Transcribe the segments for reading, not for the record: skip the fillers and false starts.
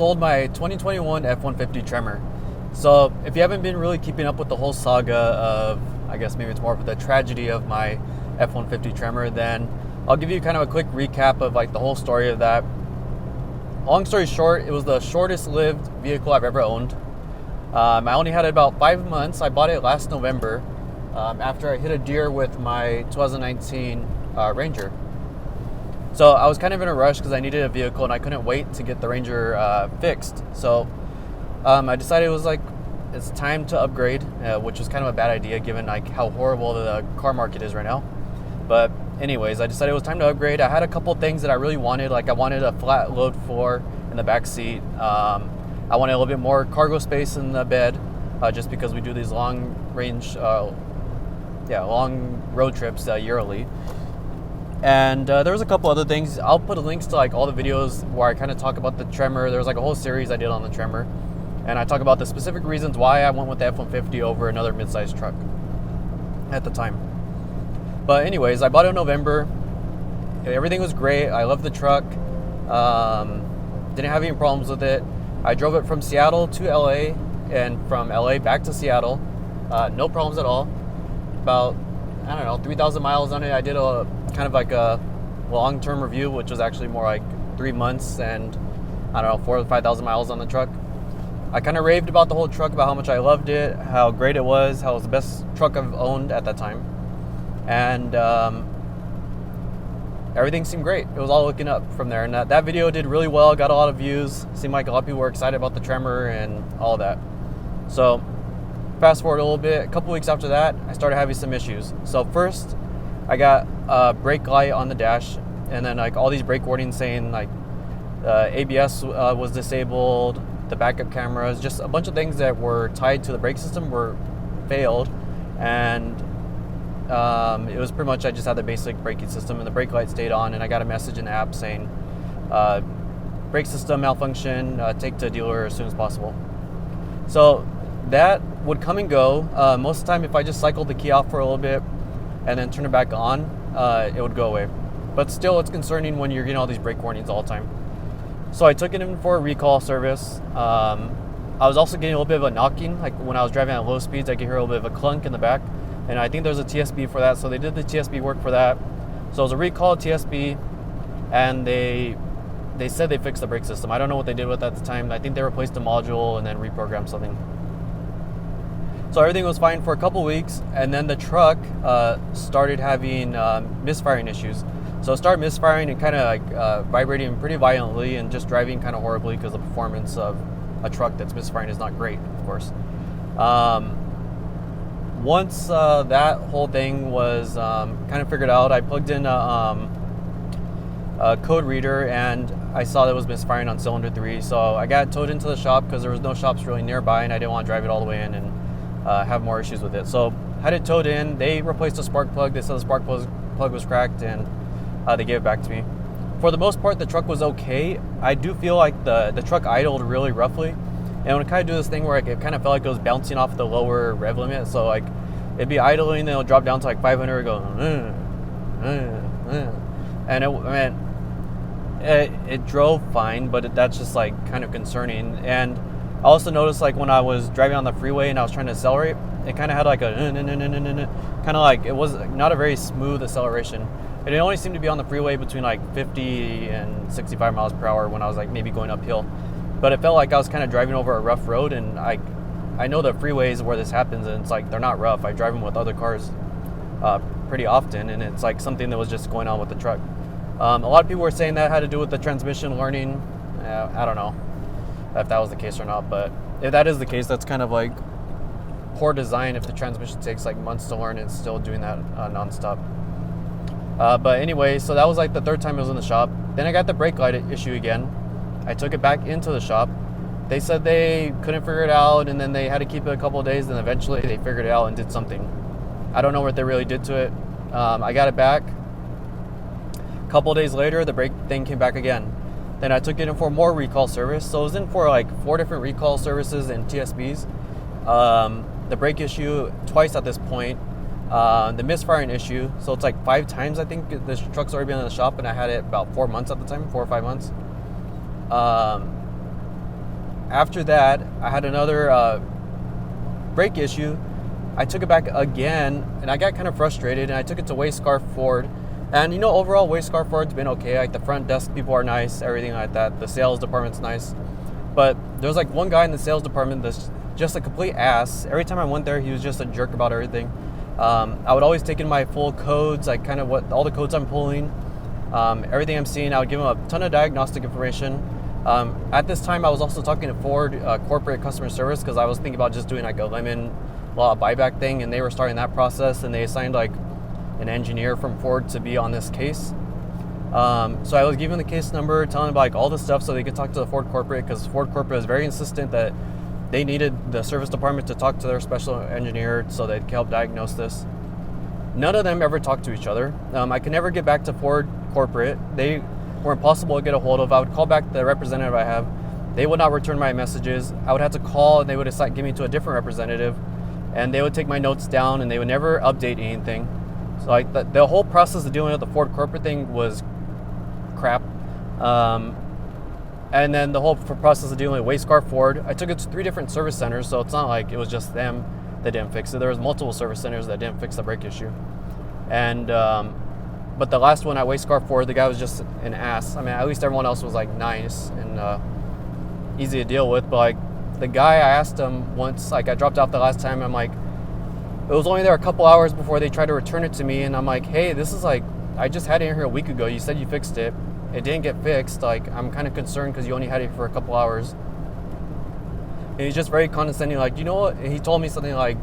Sold my 2021 F150 Tremor. So if you haven't been really keeping up with the whole saga of, I guess maybe it's more of the tragedy of my F150 Tremor, then I'll give you kind of a quick recap of like the whole story of that. Long story short, it was the shortest lived vehicle I've ever owned. I only had it about 5 months. I bought it last November after I hit a deer with my 2019 Ranger. So I was kind of in a rush because I needed a vehicle and I couldn't wait to get the Ranger fixed. So I decided it was like, it's time to upgrade, which was kind of a bad idea given like how horrible the car market is right now. But anyways, I decided it was time to upgrade. I had a couple things that I really wanted. Like I wanted a flat load floor in the back seat. I wanted a little bit more cargo space in the bed, just because we do these long range, long road trips yearly. And there was a couple other things. I'll put links to like all the videos where I kind of talk about the Tremor. There was like a whole series I did on the Tremor, and I talk about the specific reasons why I went with the F-150 over another mid-sized truck at the time. But anyways, I bought it in November. Everything was great. I loved the truck. Didn't have any problems with it. I drove it from Seattle to LA and from LA back to Seattle. No problems at all. About, 3,000 miles on it. I did a kind of like a long-term review, which was actually more like 3 months and 4,000 to 5,000 miles on the truck. I kind of raved about the whole truck, about how much I loved it, how great it was, how it was the best truck I've owned at that time. And everything seemed great. It was all looking up from there. And that video did really well, got a lot of views. Seemed like a lot of people were excited about the Tremor and all that. So fast forward a little bit, a couple weeks after that, I started having some issues. So first, I got a brake light on the dash, and then like all these brake warnings saying like ABS was disabled, the backup cameras, just a bunch of things that were tied to the brake system were failed. And it was pretty much, I just had the basic braking system and the brake light stayed on, and I got a message in the app saying brake system malfunction, take to dealer as soon as possible. So that would come and go. Most of the time, if I just cycled the key off for a little bit and then turn it back on, it would go away. But still, it's concerning when you're getting all these brake warnings all the time. So I took it in for a recall service. I was also getting a little bit of a knocking, like when I was driving at low speeds, I could hear a little bit of a clunk in the back. And I think there's a TSB for that, so they did the TSB work for that. So it was a recall TSB, and they said they fixed the brake system. I don't know what they did with it at the time. I think they replaced the module and then reprogrammed something. So everything was fine for a couple weeks, and then the truck started having misfiring issues. So it started misfiring and kind of like vibrating pretty violently and just driving kind of horribly because the performance of a truck that's misfiring is not great, of course. Once that whole thing was kind of figured out, I plugged in a code reader and I saw that it was misfiring on cylinder 3. So I got it towed into the shop because there was no shops really nearby and I didn't want to drive it all the way in and have more issues with it. So had it towed in, they replaced the spark plug. They said the spark plug was cracked and they gave it back to me. For the most part, the truck was okay. I do feel like the truck idled really roughly. And it would kind of do this thing where it kind of felt like it was bouncing off the lower rev limit. So like it'd be idling, then it'll drop down to like 500, go, and it drove fine, but that's just like kind of concerning. And I also noticed like when I was driving on the freeway and I was trying to accelerate, it kind of had like a kind of like, it was not a very smooth acceleration. And it only seemed to be on the freeway between like 50 and 65 miles per hour when I was like maybe going uphill. But it felt like I was kind of driving over a rough road, and I know the freeways where this happens, and it's like they're not rough. I drive them with other cars pretty often, and it's like something that was just going on with the truck. A lot of people were saying that had to do with the transmission learning. I don't know if that was the case or not, but if that is the case, that's kind of like poor design. If the transmission takes like months to learn, it's still doing that nonstop. But anyway, so that was like the third time it was in the shop. Then I got the brake light issue again. I took it back into the shop. They said they couldn't figure it out, and then they had to keep it a couple of days, and eventually they figured it out and did something. I don't know what they really did to it. I got it back. A couple of days later, the brake thing came back again. Then I took it in for more recall service. So it was in for like 4 different recall services and TSBs. The brake issue twice at this point. The misfiring issue. So it's like 5 times, I think. This truck's already been in the shop, and I had it about 4 months at the time, 4 or 5 months. after that, I had another brake issue. I took it back again, and I got kind of frustrated, and I took it to Wayscarf Ford. And overall, Wayscarf Ford's been okay. Like, the front desk people are nice, everything like that. The sales department's nice. But there's like one guy in the sales department that's just a complete ass. Every time I went there, he was just a jerk about everything. I would always take in my full codes, like kind of all the codes I'm pulling, everything I'm seeing. I would give him a ton of diagnostic information. At this time, I was also talking to Ford corporate customer service, because I was thinking about just doing like a lemon law buyback thing, and they were starting that process, and they assigned like an engineer from Ford to be on this case. So I was giving the case number, telling them about like all this stuff so they could talk to the Ford corporate, because Ford corporate was very insistent that they needed the service department to talk to their special engineer so they could help diagnose this. None of them ever talked to each other. I could never get back to Ford corporate. They were impossible to get a hold of. I would call back the representative I have. They would not return my messages. I would have to call, and they would give me to a different representative, and they would take my notes down, and they would never update anything. So like the whole process of dealing with the Ford corporate thing was crap. And then the whole process of dealing with Wayscarf Ford, I took it to 3 different service centers, so it's not like it was just them that didn't fix it. There was multiple service centers that didn't fix the brake issue. And but the last one at Wayscarf Ford, the guy was just an ass. I mean, at least everyone else was like nice and easy to deal with. But like the guy, I asked him once, like I dropped off the last time, I'm like, it was only there a couple hours before they tried to return it to me, and I'm like, hey, this is like, I just had it in here a week ago. You said you fixed it. It didn't get fixed. Like, I'm kind of concerned because you only had it for a couple hours. And he's just very condescending. Like, you know what? And he told me something like,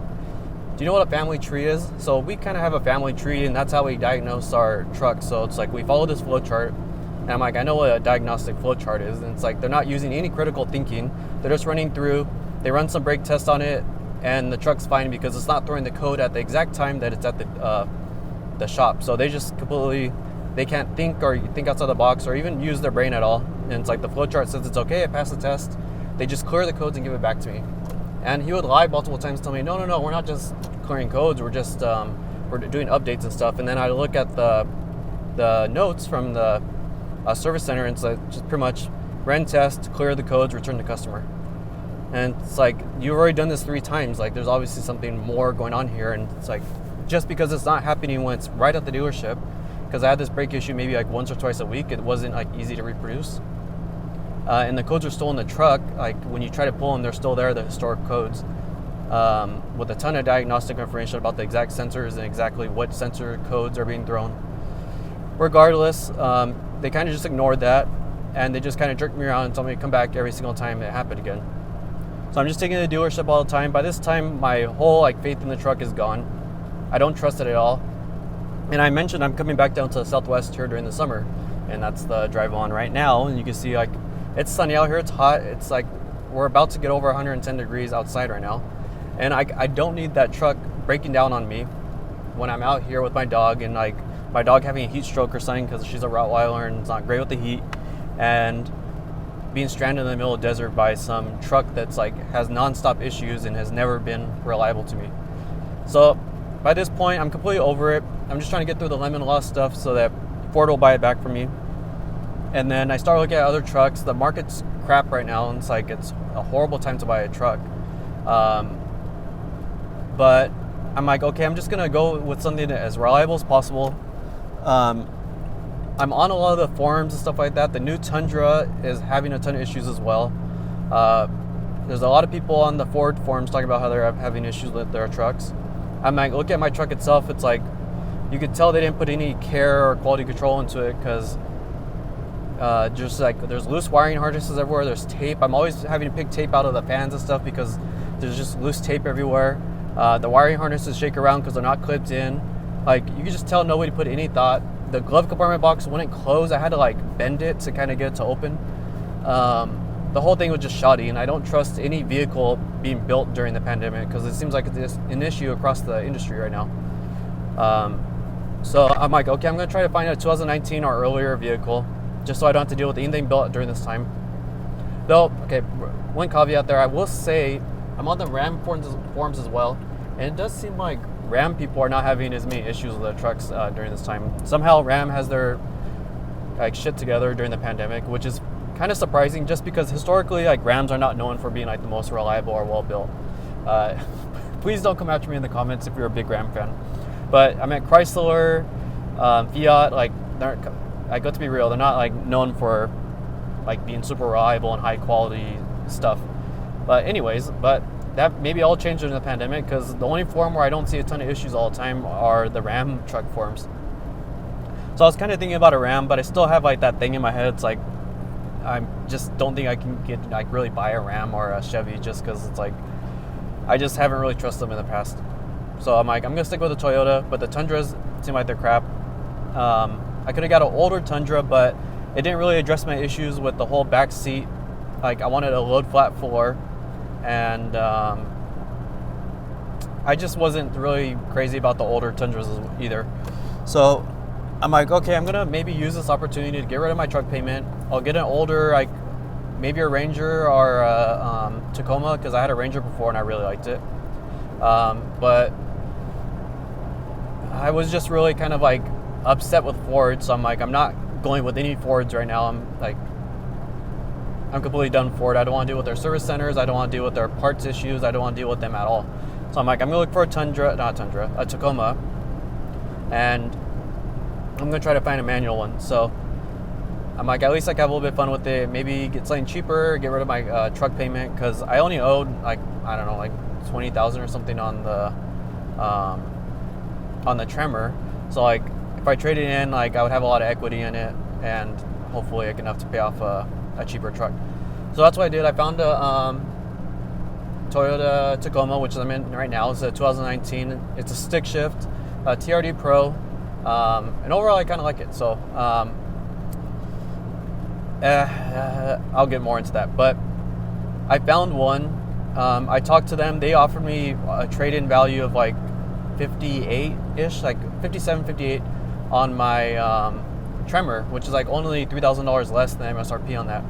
do you know what a family tree is? So we kind of have a family tree, and that's how we diagnose our truck. So it's like we follow this flow chart. And I'm like, I know what a diagnostic flow chart is. And it's like they're not using any critical thinking. They're just running through. They run some brake tests on it, and the truck's fine because it's not throwing the code at the exact time that it's at the shop. So they just completely, they can't think or think outside the box or even use their brain at all. And it's like the flow chart says it's okay, I passed the test. They just clear the codes and give it back to me. And he would lie multiple times, tell me, no, we're not just clearing codes, we're just we're doing updates and stuff. And then I look at the notes from the service center, and it's like just pretty much ran test, clear the codes, return the customer. And it's like, you've already done this 3 times. Like, there's obviously something more going on here. And it's like, just because it's not happening when it's right at the dealership, because I had this brake issue maybe like once or twice a week, it wasn't like easy to reproduce. And the codes are still in the truck. Like, when you try to pull them, they're still there, the historic codes, with a ton of diagnostic information about the exact sensors and exactly what sensor codes are being thrown. Regardless, they kind of just ignored that, and they just kind of jerked me around and told me to come back every single time it happened again. So I'm just taking it to the dealership all the time. By this time, my whole like faith in the truck is gone. I don't trust it at all. And I mentioned I'm coming back down to the Southwest here during the summer, and that's the drive on right now. And you can see like it's sunny out here, it's hot. It's like we're about to get over 110 degrees outside right now. And I don't need that truck breaking down on me when I'm out here with my dog, and like my dog having a heat stroke or something because she's a Rottweiler and it's not great with the heat, and being stranded in the middle of the desert by some truck that's like has nonstop issues and has never been reliable to me. So by this point, I'm completely over it. I'm just trying to get through the lemon law stuff so that Ford will buy it back from me. And then I start looking at other trucks. The market's crap right now, and it's like it's a horrible time to buy a truck. But I'm like, okay, I'm just gonna go with something as reliable as possible. I'm on a lot of the forums and stuff like that. The new Tundra is having a ton of issues as well. There's a lot of people on the Ford forums talking about how they're having issues with their trucks. I'm like, look at my truck itself. It's like, you could tell they didn't put any care or quality control into it, because just like there's loose wiring harnesses everywhere. There's tape. I'm always having to pick tape out of the fans and stuff because there's just loose tape everywhere. The wiring harnesses shake around because they're not clipped in. Like, you can just tell nobody put any thought. The glove compartment box wouldn't close. I had to like bend it to kind of get it to open. The whole thing was just shoddy, and I don't trust any vehicle being built during the pandemic because it seems like it's an issue across the industry right now. So I'm like, okay, I'm going to try to find a 2019 or earlier vehicle just so I don't have to deal with anything built during this time. Though, okay, one caveat there, I will say I'm on the Ram forums as well, and it does seem like Ram people are not having as many issues with their trucks during this time. Somehow Ram has their like shit together during the pandemic, which is kind of surprising, just because historically, like, Rams are not known for being like the most reliable or well built. Please don't come after me in the comments if you're a big Ram fan. But I mean, Chrysler, Fiat, like, I got to be real, they're not like known for like being super reliable and high quality stuff. But anyways, that maybe all changed during the pandemic, because the only forum where I don't see a ton of issues all the time are the Ram truck forums. So I was kind of thinking about a Ram, but I still have like that thing in my head. It's like, I just don't think I can get like really buy a Ram or a Chevy, just because it's like, I just haven't really trusted them in the past. So I'm like, I'm gonna stick with the Toyota, but the Tundras seem like they're crap. I could have got an older Tundra, but it didn't really address my issues with the whole back seat. Like, I wanted a load flat floor, and I just wasn't really crazy about the older Tundras either. So I'm like, okay, I'm gonna maybe use this opportunity to get rid of my truck payment. I'll get an older, like maybe a Ranger or a Tacoma, because I had a Ranger before and I really liked it. But I was just really kind of like upset with Ford, so I'm like, I'm not going with any Fords right now. I'm completely done with Ford. I don't want to deal with their service centers. I don't want to deal with their parts issues. I don't want to deal with them at all. So I'm like, I'm gonna look for a Tacoma, and I'm gonna try to find a manual one. So I'm like, at least I can have a little bit of fun with it. Maybe get something cheaper, get rid of my truck payment, because I only owed like, I don't know, like $20,000 or something on the Tremor. So like, if I traded in, like, I would have a lot of equity in it, and hopefully enough to pay off a cheaper truck. So that's what I did. I found a Toyota Tacoma, which I'm in right now. It's a 2019. It's a stick shift, TRD Pro, and overall I kind of like it. So I'll get more into that. But I found one. I talked to them. They offered me a trade-in value of like 58-ish, like 57, 58 on my Tremor, which is like only $3,000 less than MSRP on that.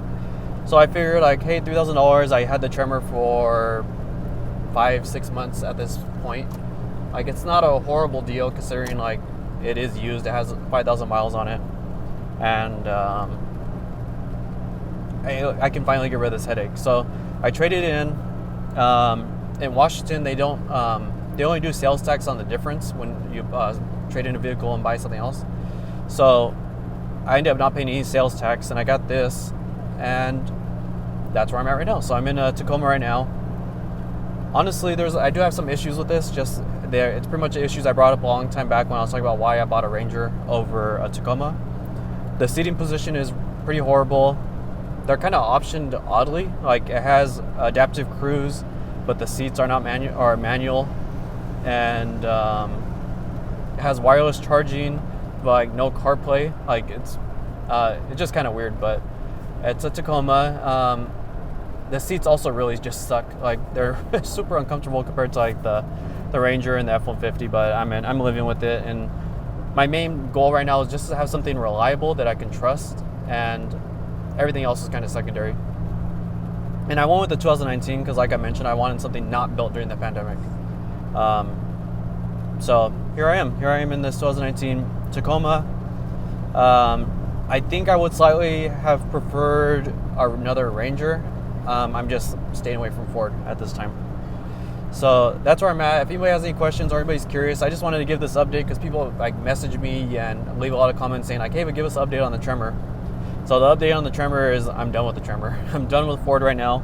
So I figured like, hey, $3,000. I had the Tremor for 5-6 months at this point. Like, it's not a horrible deal considering like it is used. It has 5,000 miles on it, and I can finally get rid of this headache. So I traded in. In Washington, they don't. They only do sales tax on the difference when you trade in a vehicle and buy something else. So I ended up not paying any sales tax, and I got this, and that's where I'm at right now. So I'm in a Tacoma right now. Honestly, I do have some issues with this. It's pretty much issues I brought up a long time back when I was talking about why I bought a Ranger over a Tacoma. The seating position is pretty horrible. They're kind of optioned oddly. Like, it has adaptive cruise, but the seats are not manual, and it has wireless charging, but like no CarPlay. Like, it's just kind of weird, but it's a Tacoma. The seats also really just suck. Like, they're super uncomfortable compared to like the Ranger and the F-150, but I'm living with it. And my main goal right now is just to have something reliable that I can trust, and everything else is kind of secondary. And I went with the 2019 because, like I mentioned, I wanted something not built during the pandemic. So here I am in this 2019 Tacoma. I think I would slightly have preferred another Ranger. I'm just staying away from Ford at this time. So that's where I'm at. If anybody has any questions or anybody's curious, I just wanted to give this update because people like message me and leave a lot of comments saying like, hey, but give us an update on the Tremor. So the update on the Tremor is I'm done with the Tremor. I'm done with Ford right now.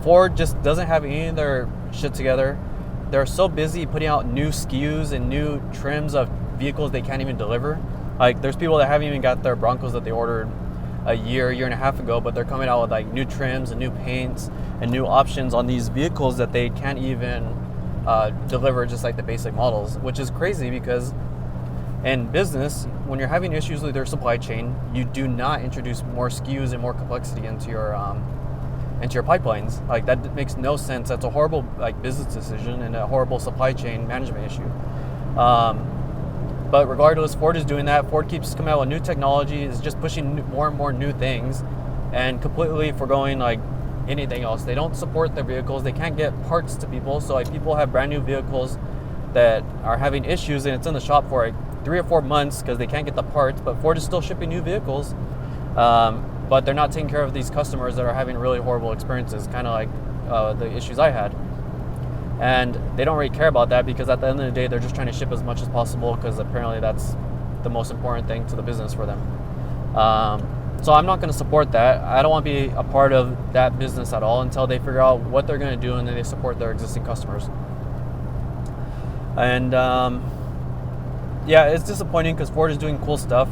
Ford just doesn't have any of their shit together. They're so busy putting out new SKUs and new trims of vehicles they can't even deliver. Like, there's people that haven't even got their Broncos that they ordered a year and a half ago, but they're coming out with like new trims and new paints and new options on these vehicles that they can't even deliver just like the basic models, which is crazy because in business, when you're having issues with your supply chain, you do not introduce more SKUs and more complexity into your pipelines. Like, that makes no sense. That's a horrible like business decision and a horrible supply chain management issue. But regardless, Ford is doing that. Ford keeps coming out with new technology, is just pushing more and more new things, and completely foregoing like anything else. They don't support their vehicles. They can't get parts to people. So like, people have brand new vehicles that are having issues, and it's in the shop for like 3 or 4 months because they can't get the parts. But Ford is still shipping new vehicles. but they're not taking care of these customers that are having really horrible experiences, kind of like the issues I had. And they don't really care about that, because at the end of the day, they're just trying to ship as much as possible, because apparently that's the most important thing to the business for them. So I'm not going to support that. I don't want to be a part of that business at all until they figure out what they're going to do and then they support their existing customers. And yeah, it's disappointing because Ford is doing cool stuff.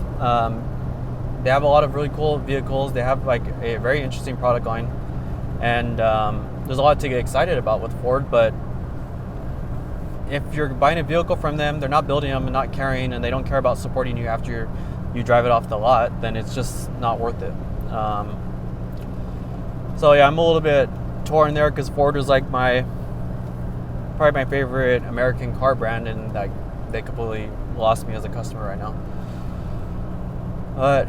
They have a lot of really cool vehicles. They have like a very interesting product line, and there's a lot to get excited about with Ford. But if you're buying a vehicle from them, they're not building them and not carrying, and they don't care about supporting you after you drive it off the lot, then it's just not worth it. So yeah, I'm a little bit torn there, because Ford was like probably my favorite American car brand, and like they completely lost me as a customer right now. But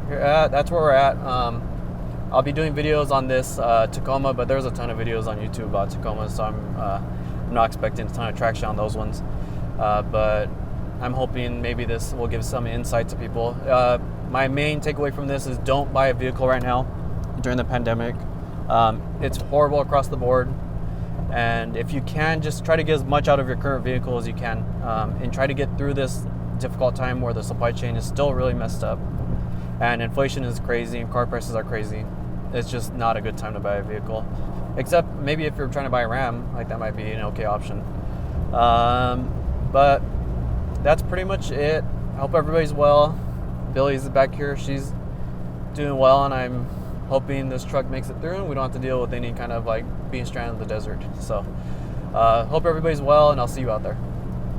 that's where we're at. I'll be doing videos on this Tacoma, but there's a ton of videos on YouTube about Tacoma, so I'm not expecting a ton of traction on those ones. But I'm hoping maybe this will give some insight to people. My main takeaway from this is don't buy a vehicle right now during the pandemic. It's horrible across the board. And if you can, just try to get as much out of your current vehicle as you can, and try to get through this difficult time where the supply chain is still really messed up and inflation is crazy and car prices are crazy. It's just not a good time to buy a vehicle, except maybe if you're trying to buy a Ram, like that might be an okay option. But that's pretty much it. I hope everybody's well. Billy's back here. She's doing well, and I'm hoping this truck makes it through and we don't have to deal with any kind of like being stranded in the desert. So hope everybody's well, and I'll see you out there.